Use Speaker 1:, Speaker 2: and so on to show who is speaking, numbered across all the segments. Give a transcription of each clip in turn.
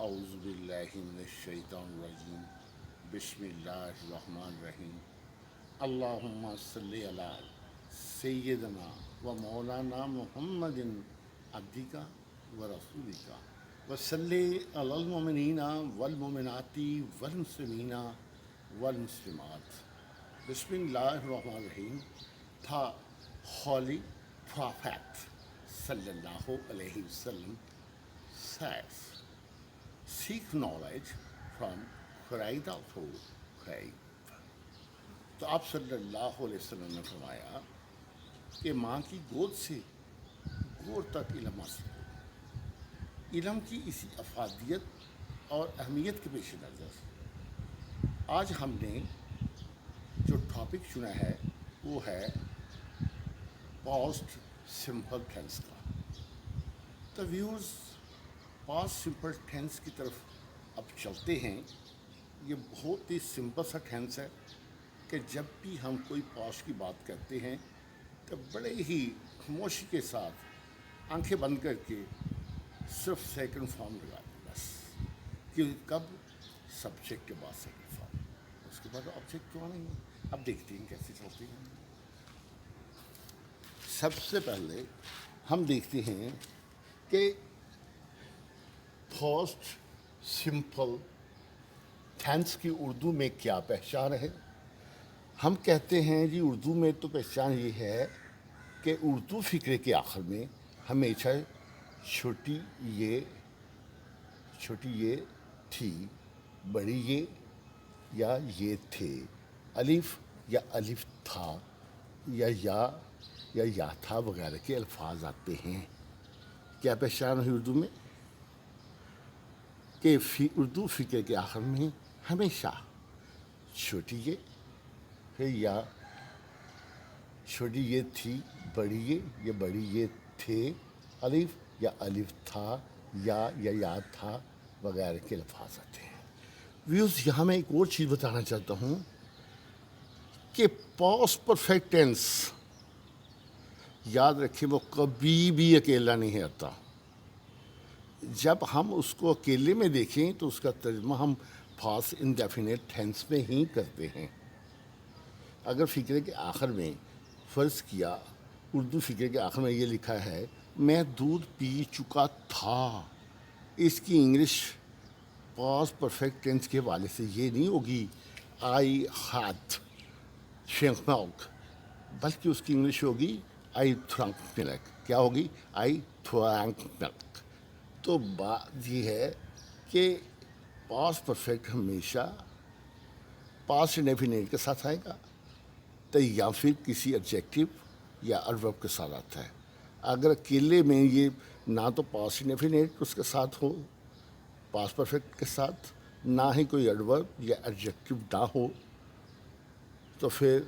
Speaker 1: اعوذ باللہ من الشیطان الرجیم بسم اللہ الرحمن الرحیم اللہم صلی علی سیدنا و مولانا محمد عبدک و رسولک و صلی علی المؤمنین والمؤمنات والمسلمین والمسلمات. بسم اللہ الرحمن الرحیم. تھا Holy Prophet sallallahu alayhi wasallam says, seek knowledge from cradle to grave. تو آپ صلی اللہ علیہ وسلم نے فرمایا کہ ماں کی گود سے گور تک علم حاصل کرو. علم کی اسی افادیت اور اہمیت کے پیش نظر آج ہم نے جو ٹاپک چنا ہے وہ ہے پاسٹ سمپل ٹینس کا. تو ویورز پاسٹ سمپل ٹینس کی طرف اب چلتے ہیں. یہ بہت ہی سمپل سا ٹینس ہے کہ جب بھی ہم کوئی پاسٹ کی بات کرتے ہیں تو بڑے ہی خاموشی کے ساتھ آنکھیں بند کر کے صرف سیکنڈ فارم لگا دیں بس. کہ کب سبجیکٹ کے بعد سیکنڈ فارم, اس کے بعد آبجیکٹ کیوں نہیں ہے. اب دیکھتے ہیں کیسے چلتے ہیں. سب سے پہلے ہم دیکھتے ہیں کہ پاسٹ سمپل ٹینس کی اردو میں کیا پہچان ہے. ہم کہتے ہیں جی اردو میں تو پہچان یہ ہے کہ اردو فقرے کے آخر میں ہمیشہ چھوٹی یہ تھی, بڑی یہ تھے, الف یا الف تھا یا تھا وغیرہ کے الفاظ آتے ہیں. کیا پہچان ہے اردو میں کہ اردو فقرے کے آخر میں ہمیشہ چھوٹی یہ پھر یا چھوٹی یہ تھی, بڑی یہ یا بڑی یہ تھے, الف یا الف تھا یا تھا وغیرہ کے الفاظ آتے ہیں. ویوز یہاں میں ایک اور چیز بتانا چاہتا ہوں کہ پاسٹ پرفیکٹ ٹینس یاد رکھیں وہ کبھی بھی اکیلا نہیں آتا. جب ہم اس کو اکیلے میں دیکھیں تو اس کا ترجمہ ہم پاسٹ انڈیفینٹ ٹینس میں ہی کرتے ہیں. اگر فقرے کے آخر میں فرض کیا اردو فقرے کے آخر میں یہ لکھا ہے میں دودھ پی چکا تھا, اس کی انگلش پاسٹ پرفیکٹ ٹینس کے حوالے سے یہ نہیں ہوگی آئی ہیڈ ڈرنک ملک, بلکہ اس کی انگلش ہوگی آئی ڈرنک ملک. کیا ہوگی؟ آئی ڈرنک ملک. تو بات یہ ہے کہ پاسٹ پرفیکٹ ہمیشہ پاسٹ انڈیفینٹ کے ساتھ آئے گا تو یا پھر کسی ایڈجیکٹو یا ایڈورب کے ساتھ آتا ہے. اگر اکیلے میں یہ نہ تو پاسٹ انڈیفینٹ اس کے ساتھ ہو پاسٹ پرفیکٹ کے ساتھ, نہ ہی کوئی ایڈورب یا ایڈجیکٹو نہ ہو, تو پھر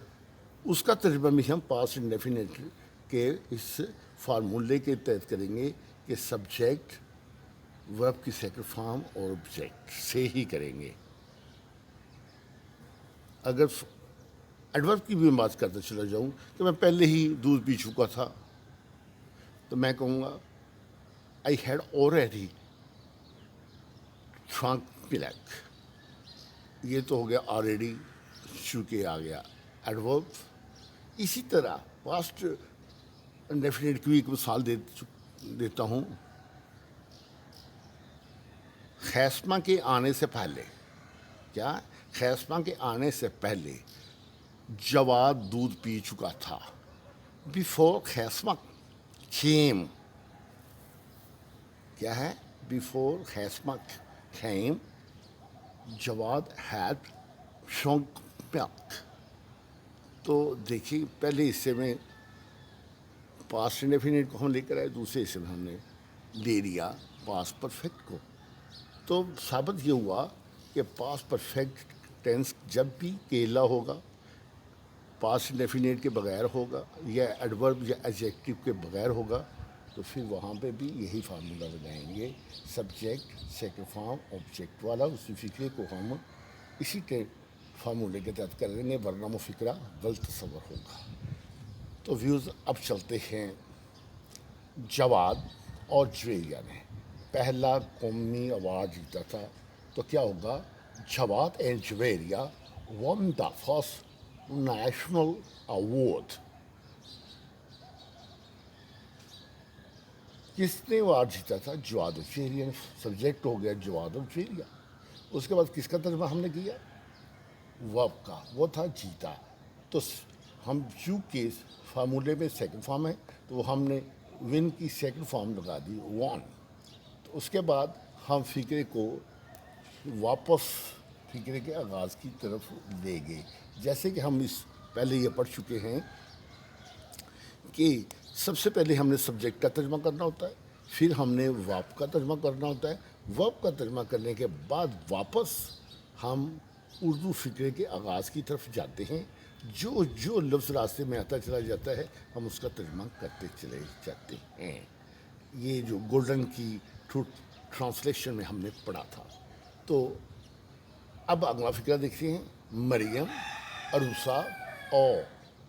Speaker 1: اس کا ترجمہ بھی ہم پاسٹ انڈیفینٹ کے اس فارمولے کے تحت کریں گے کہ سبجیکٹ ورب کی سیکنڈ فارم اور آبجیکٹ سے ہی کریں گے. اگر ایڈورب کی بھی میں بات کرتا چلا جاؤں کہ میں پہلے ہی دودھ پی چکا تھا تو میں کہوں گا I had already drink milk. یہ تو ہو گیا آلریڈی, چونکہ آ گیا ایڈورب. اسی طرح پاسٹ انڈیفینٹ کی ایک مثال دیتا ہوں. خیسمہ کے آنے سے پہلے, کیا خیسمہ کے آنے سے پہلے جواد دودھ پی چکا تھا. بیفور خیسمہ کیم, کیا ہے؟ بیفور خیسمہ کیم جواد ہیڈ ڈرنک ملک. تو دیکھیے پہلے حصے میں پاسٹ انڈیفینٹ کو ہم لے کر آئے, دوسرے حصے میں ہم نے لے لیا پاسٹ پرفیکٹ کو. تو ثابت یہ ہوا کہ پاسٹ پرفیکٹ ٹینس جب بھی اکیلا ہوگا, پاسٹ انڈیفینٹ کے بغیر ہوگا یا ایڈورب یا ایڈجیکٹو کے بغیر ہوگا, تو پھر وہاں پہ بھی یہی فارمولہ بنائیں گے سبجیکٹ سیکنڈ فارم آبجیکٹ والا. اسی فقرے کو ہم اسی فارمولے کے تحت کر لیں گے, ورنہ وہ فقرہ غلط تصور ہوگا. تو ویوز اب چلتے ہیں جواد اور جویریہ میں. پہلا قومی ایوارڈ جیتا تھا تو کیا ہوگا؟ Jawad and Javeria won the first national award. کس نے ایوارڈ جیتا تھا؟ جواد الجویریہ نے. سبجیکٹ ہو گیا جواد الجویریہ. اس کے بعد کس کا ترجمہ ہم نے کیا؟ ورب کا. وہ تھا جیتا. تو ہم چونکہ فارمولے میں سیکنڈ فارم ہے تو وہ ہم نے ون کی سیکنڈ فارم لگا دی وان. تو اس کے بعد ہم فقرے کو واپس فقرے کے آغاز کی طرف لے گئے. جیسے کہ ہم اس پہلے یہ پڑھ چکے ہیں کہ سب سے پہلے ہم نے سبجیکٹ کا ترجمہ کرنا ہوتا ہے، پھر ہم نے ورب کا ترجمہ کرنا ہوتا ہے. ورب کا ترجمہ کرنے کے بعد واپس ہم اردو فقرے کے آغاز کی طرف جاتے ہیں. جو لفظ راستے میں آتا چلا جاتا ہے ہم اس کا ترجمہ کرتے چلے جاتے ہیں. یہ جو گولڈن کی ٹرانسلیشن میں ہم نے پڑھا تھا. تو اب اگلا فقرہ دیکھتے ہیں. مریم، عروسہ اور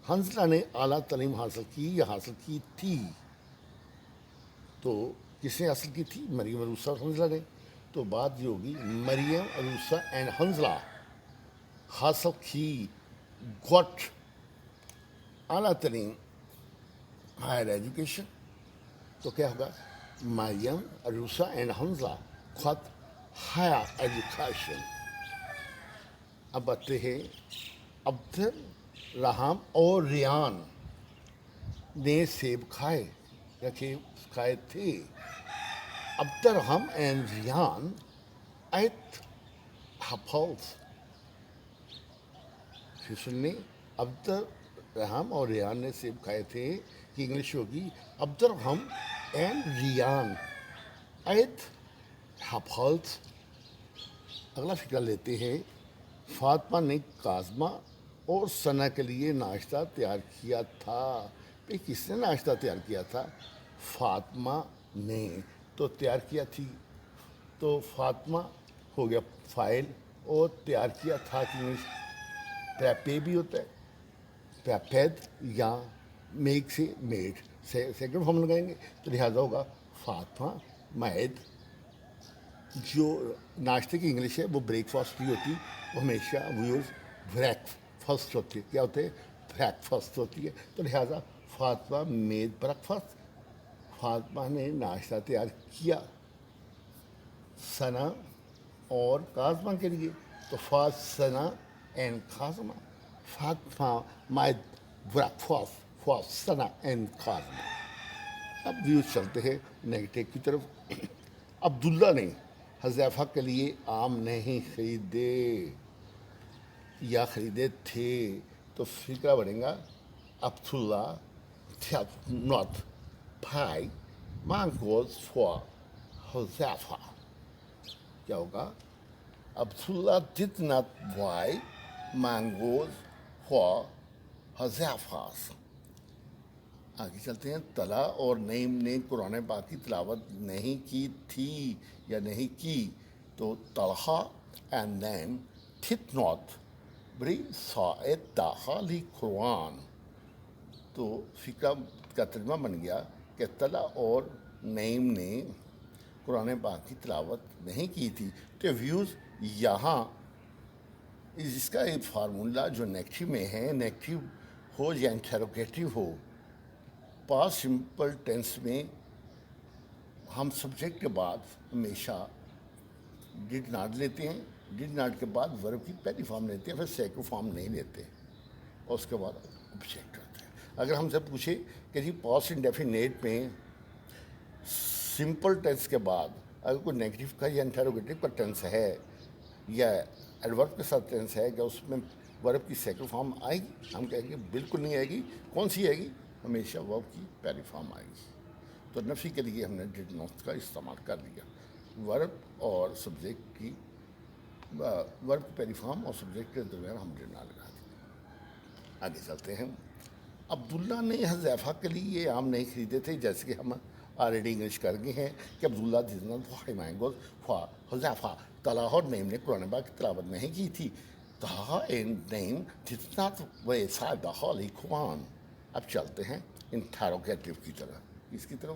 Speaker 1: حنزلہ نے اعلیٰ تعلیم حاصل کی یا حاصل کی تھی. تو کس نے حاصل کی تھی؟ مریم، عروسہ اور حنزلہ نے. تو بات یہ ہوگی مریم، عروسہ اینڈ حنزلہ حاصل کی گوٹ اعلیٰ تعلیم ہائر ایجوکیشن. تو کیا ہوگا؟ Maryam, Aroosa and Hanzala got higher education. اب آتے ہیں عبد الرحم اور ریان نے سیب کھائے یا کھائے تھے. عبد الرحم اینڈ ریان ate apples. پھر سننے، عبد الرحم اور ریان نے سیب کھائے تھے کی انگلش ہوگی عبد الرحم اینڈ ریان ate apples. اگلا فقرہ لیتے ہیں. فاطمہ نے کاظمہ اور ثنا کے لیے ناشتہ تیار کیا تھا. بھئی کس نے ناشتہ تیار کیا تھا؟ فاطمہ نے. تو تیار کیا تھی تو فاطمہ ہو گیا فائل اور تیار کیا تھا کہ پریپے بھی ہوتا ہے، پریپیڈ یا میک سے میڈ سیکنڈ فارم لگائیں گے تو لہٰذا ہوگا فاطمہ میڈ. جو ناشتے کی انگلش ہے وہ بریک فاسٹ بھی ہوتی، وہ ہمیشہ ویوز بریک فاسٹ ہوتی ہے. کیا ہوتے ہیں؟ بریک فاسٹ ہوتی ہے. تو لہٰذا Fatima made break fast. Fatima نے ناشتہ تیار کیا ثنا اور کاظمہ کے لیے. تو Sana and Kazima. Fatima made breakfast for Sana and Kazima. اب ویوز چلتے ہیں نیگیٹو کی طرف. عبداللہ نے حذیفہ کے لیے آم نہیں خریدے یا خریدے تھے. تو فقرہ بنے گا عبداللہ did not buy mangoes for Huzaifa. کیا ہوگا؟ عبداللہ did not buy mangoes for Huzaifa. آگے چلتے ہیں. طلحہ اور نعیم نے قرآن پاک کی تلاوت نہیں کی تھی یا نہیں کی. تو Talha and Naeem did not recite the Holy Quran. تو فقہ کا ترجمہ بن گیا کہ طلحہ اور نعیم نے قرآن پاک کی تلاوت نہیں کی تھی. تو ویوز یہاں اس کا ایک فارمولہ جو نیگیٹو میں ہے، نیگیٹو ہو یا انٹروگیٹو ہو، پاسٹ سمپل ٹینس میں ہم سبجیکٹ کے بعد ہمیشہ ڈڈ ناٹ لیتے ہیں. ڈڈ ناٹ کے بعد ورب کی پہلی فارم لیتے ہیں، پھر سیکنڈ فارم نہیں لیتے اور اس کے بعد آبجیکٹ ہوتے ہیں. اگر ہم سے پوچھے کہ جی پاسٹ انڈیفینیٹ میں سمپل ٹینس کے بعد اگر کوئی نیگیٹو کا یا انٹروگیٹو کا ٹینس ہے یا ایڈورب کے ساتھ ٹینس ہے، کیا اس میں ورب کی سیکنڈ فارم آئے گی؟ ہم کہیں گے بالکل نہیں آئے گی. کون سی آئے گی؟ ہمیشہ ورب کی پہلی فارم آئے گی. تو نفی کے لیے ہم نے ڈڈ ناٹ کا استعمال کر لیا. ورب اور سبجیکٹ کی ورب کی پہلی فارم اور سبجیکٹ کے درمیان ہم ڈڈ ناٹ لگا دیا. آگے چلتے ہیں. عبداللہ نے حذیفہ کے لیے یہ آم نہیں خریدے تھے. جیسے کہ ہم آلریڈی انگلش کر گئے ہیں کہ عبداللہ did not buy mangoes for Huzaifa. Talha اور نعیم نے قرآن پاک کی تلاوت نہیں کی تھی. Talha and Naeem did not recite the Holy Quran. اب چلتے ہیں انٹروگیٹو کی طرف. اس کی طرف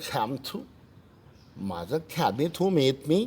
Speaker 1: came to mother came to meet me।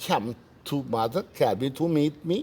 Speaker 1: came to mother came to meet me।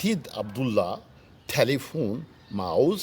Speaker 1: Did Abdullah telephone Mauz।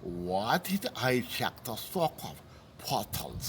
Speaker 1: What did I check the stock of bottles।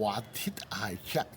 Speaker 1: What did I check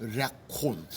Speaker 1: records।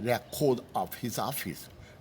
Speaker 1: record of his office।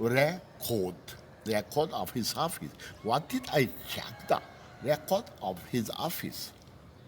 Speaker 1: record, record of his office। What did I check the record of his office।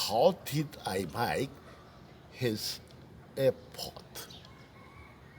Speaker 1: how did I make his report।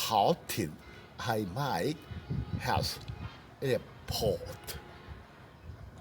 Speaker 1: how did I make his report।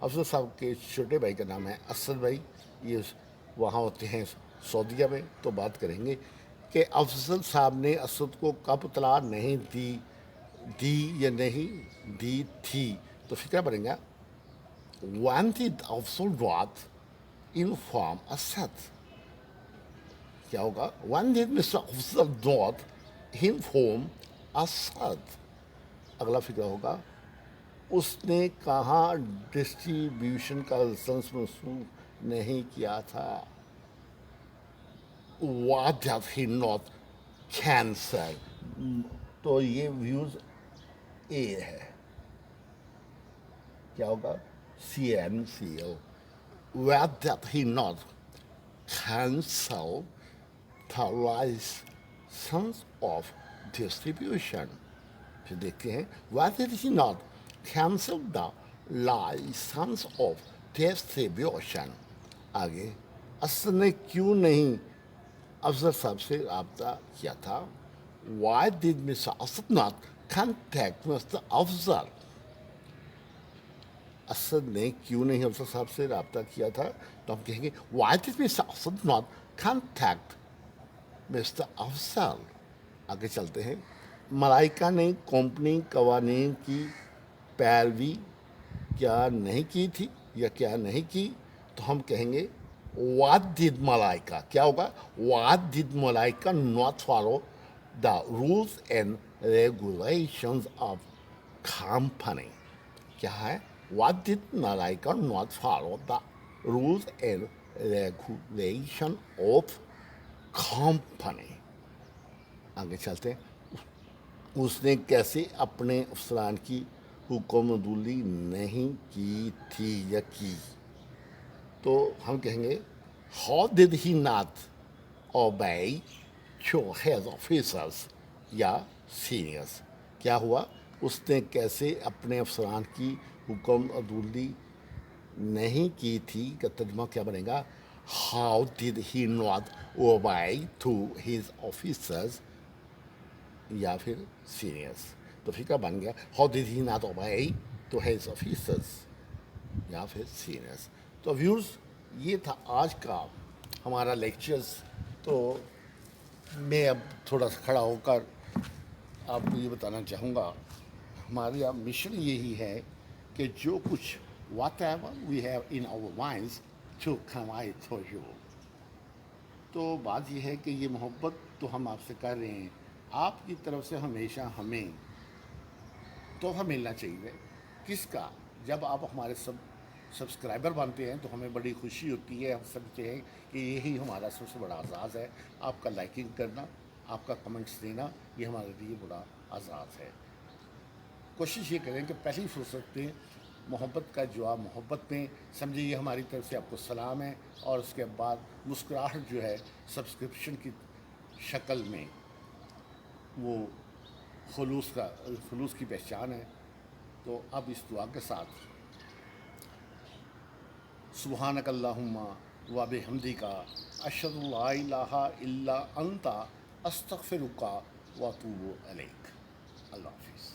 Speaker 1: افضل صاحب کے چھوٹے بھائی کا نام ہے اسد بھائی، یہ وہاں ہوتے ہیں سعودیہ میں. تو بات کریں گے کہ افضل صاحب نے اسد کو کب اطلاع نہیں دی یا نہیں دی تھی. تو فکر بنے گا when did Afzal not inform Asad. کیا ہوگا when did Mr. Afzal not inform Asad. اگلا فکر ہوگا اس نے کہاں ڈسٹریبیوشن کا لائسنس منسوخ نہیں کیا تھا. what did he not cancel. تو یہ ویوز اے ہے. کیا ہوگا CNCO. where did he not cancel the license of distribution. پھر دیکھتے ہیں why did he not cancel the license of distribution. آگے اسد نے کیوں نہیں افضل صاحب سے رابطہ کیا تھا. why did Mr. Asad not contact Mr. افضل. اسد نے کیوں نہیں افضل صاحب سے رابطہ کیا تھا. تو ہم کہیں گے why did Mr. Asad not contact Mr. افضل. آگے چلتے ہیں. ملائکہ نے کمپنی قوانین کی پیروی کیا نہیں کی تھی یا کیا نہیں کی. تو ہم کہیں گے what did ملائکہ. کیا ہوگا what did ملائکہ not follow the rules and regulations of company. کیا ہے what did ملائکہ not follow the rules and regulation of company. آگے چلتے ہیں. اس نے کیسے اپنے افسران کی حکم عدولی نہیں کی تھی یا کی. تو ہم کہیں گے how did he not obey to his officers یا seniors. کیا ہوا اس نے کیسے اپنے افسران کی حکم عدولی نہیں کی تھی. کا ترجمہ کیا بنے گا how did he not obey to his officers یا پھر سینئرس. تو فکر بن گیا how did he not obey to his officers یا پھر سینئرس. تو ویورز یہ تھا آج کا ہمارا لیکچرز. تو میں اب تھوڑا سا کھڑا ہو کر آپ کو یہ بتانا چاہوں گا ہمارا مشن یہی ہے کہ جو کچھ whatever we have in our minds to convey to you. تو بات یہ ہے کہ یہ محبت تو ہم آپ سے کر رہے ہیں. آپ کی طرف سے ہمیشہ ہمیں تحفہ ملنا چاہیے. کس کا؟ جب آپ ہمارے سبسکرائبر بنتے ہیں تو ہمیں بڑی خوشی ہوتی ہے. ہم سمجھتے ہیں کہ یہی ہمارا سب سے بڑا اعزاز ہے. آپ کا لائکنگ کرنا، آپ کا کمنٹس دینا، یہ ہمارے لیے بڑا اعزاز ہے. کوشش یہ کریں کہ پہلی فرصت میں محبت کا جواب محبت میں سمجھے. یہ ہماری طرف سے آپ کو سلام ہے. اور اس کے بعد مسکراہٹ جو ہے سبسکرپشن کی شکل میں وہ خلوص کی پہچان ہے. تو اب اس دعا کے ساتھ سبحانک اللہم و بحمدک اشہد ان لا الہ الا انت استغفرک و اتوب الیک. اللہ حافظ.